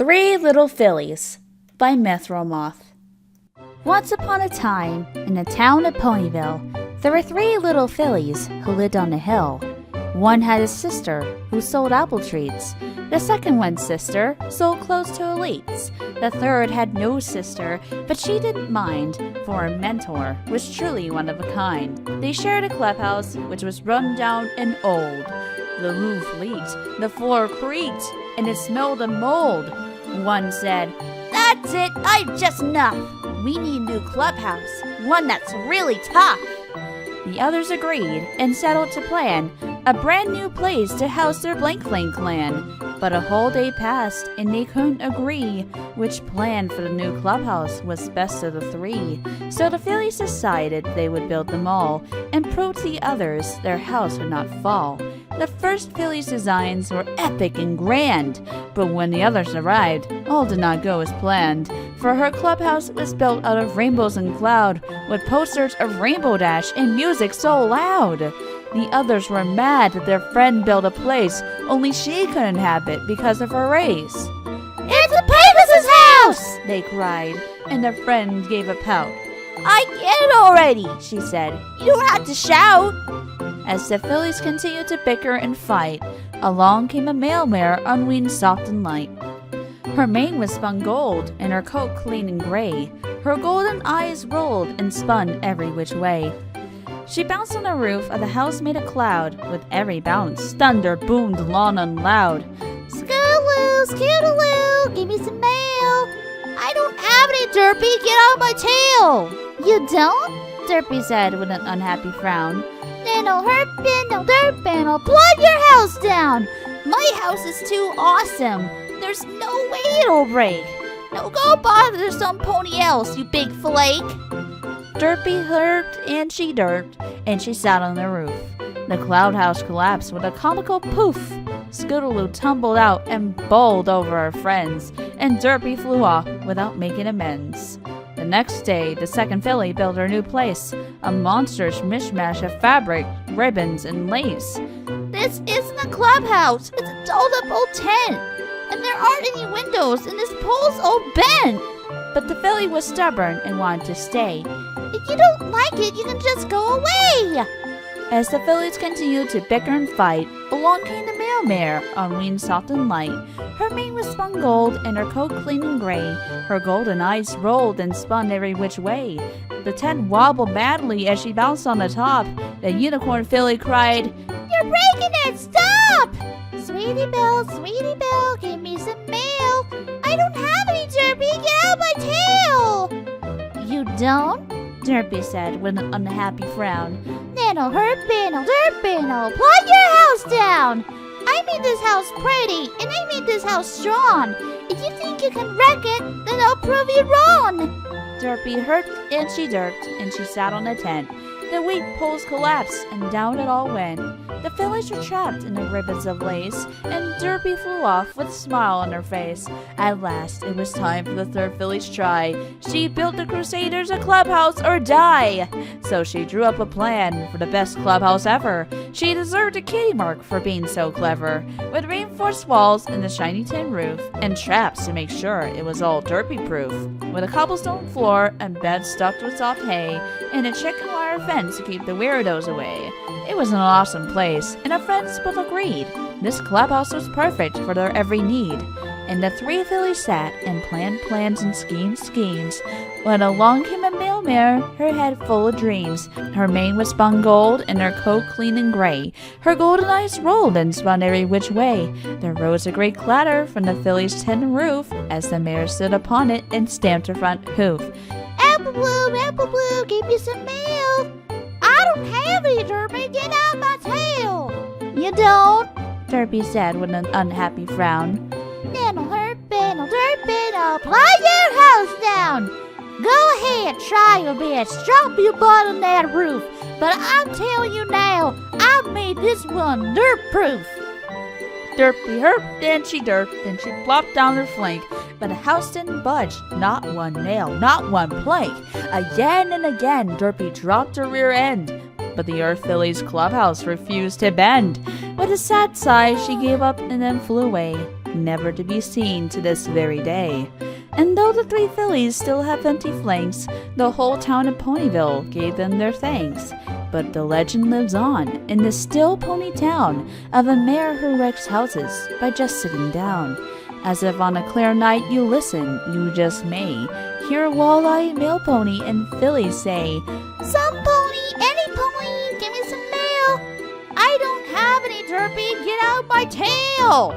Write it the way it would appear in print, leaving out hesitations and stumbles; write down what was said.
3 Little Fillies by MythrilMoth. Once upon a time, in the town of Ponyville, there were 3 little fillies who lived on a hill. One had a sister who sold apple treats. The second one's sister sold clothes to elites. The third had no sister, but she didn't mind, for her mentor was truly one of a kind. They shared a clubhouse which was run down and old. The roof leaked, the floor creaked, and it smelled of mold. One said, "That's it, I've just enough. We need a new clubhouse, one that's really tough." The others agreed and settled to plan a brand new place to house their blank clan. But a whole day passed and they couldn't agree which plan for the new clubhouse was best of the 3. So the Fillies decided they would build them all and prove to the others their house would not fall. The first Fillies' designs were epic and grand, but when the others arrived, all did not go as planned. For her clubhouse was built out of rainbows and cloud, with posters of Rainbow Dash and music so loud. The others were mad that their friend built a place only she couldn't have it because of her race. "It's the Pegasus house!" they cried, and their friend gave a pout. "I get it already," she said. "You don't have to shout." As the Fillies continued to bicker and fight, along came a mailmare unweaned soft and light. Her mane was spun gold, and her coat clean and gray. Her golden eyes rolled and spun every which way. She bounced on the roof of the house made a cloud. With every bounce, thunder boomed long and loud. "Scootaloo, scootaloo, give me some mail." "I don't have any, Derpy, get out of my tail." "You don't?" Derpy said with an unhappy frown. "Then I'll herp I'll derp and I'll plug your house down. My house is too awesome. There's no way it'll break. Now go bother some pony else, you big flake." Derpy herped and she derped, and she sat on the roof. The cloud house collapsed with a comical poof. Scootaloo tumbled out and bowled over her friends, and Derpy flew off without making amends. The next day, the second filly built her new place, a monstrous mishmash of fabric, ribbons, and lace. "This isn't a clubhouse, it's a dolled-up old tent, and there aren't any windows, and this pole's all bent." But the filly was stubborn and wanted to stay. "If you don't like it, you can just go away." As the Fillies continued to bicker and fight, along came the mailmare, unweaned soft and light. Her mane was spun gold, and her coat clean and gray. Her golden eyes rolled and spun every which way. The tent wobbled madly as she bounced on the top. The unicorn filly cried, "You're breaking it! Stop!" Sweetie Belle, give me some mail." "I don't have any, Derpy, get out of my tail." "You don't?" Derpy said with an unhappy frown. "Then I'll herp I'll derp I'll plug your house down. I made this house pretty, and I made this house strong. If you think you can wreck it, then I'll prove you wrong." Derpy herped and she sat on the tent. The weight poles collapsed, and down it all went. The Fillies were trapped in the ribbons of lace, and Derpy flew off with a smile on her face. At last, it was time for the third Filly's try. She built the Crusaders a clubhouse or die. So she drew up a plan for the best clubhouse ever. She deserved a kitty mark for being so clever, with reinforced walls and a shiny tin roof, and traps to make sure it was all Derpy-proof, with a cobblestone floor and beds stuffed with soft hay, and a chicken wire fence to keep the weirdos away. It was an awesome place, and her friends both agreed. This clubhouse was perfect for their every need. And the 3 Fillies sat and planned plans and schemes, when along came a mailmare, her head full of dreams. Her mane was spun gold, and her coat clean and gray. Her golden eyes rolled and spun every which way. There rose a great clatter from the Fillies' tin roof, as the mare stood upon it and stamped her front hoof. Apple Blue, give me some mail." "I don't have any, Derpy, get out of my tail." "You don't?" Derpy said with an unhappy frown. "Then I'll herp I'll derp I'll plug your house down. Go ahead, try your best, drop your butt on that roof. But I'm telling you now, I made this one dirt-proof." Derpy herped and she plopped down her flank. But the house didn't budge, not one nail, not one plank. Again and again, Derpy dropped her rear end. But the Earth Fillies clubhouse refused to bend. With a sad sigh, she gave up and then flew away. never to be seen to this very day. And though the three fillies still have empty flanks, the whole town of Ponyville gave them their thanks. But the legend lives on in the still pony town of a mayor who wrecks houses by just sitting down. As if on a clear night you listen, you just may hear a wall-eyed male pony and fillies say, "Some pony, any pony, give me some mail. I don't have any Derpy, get out my tail."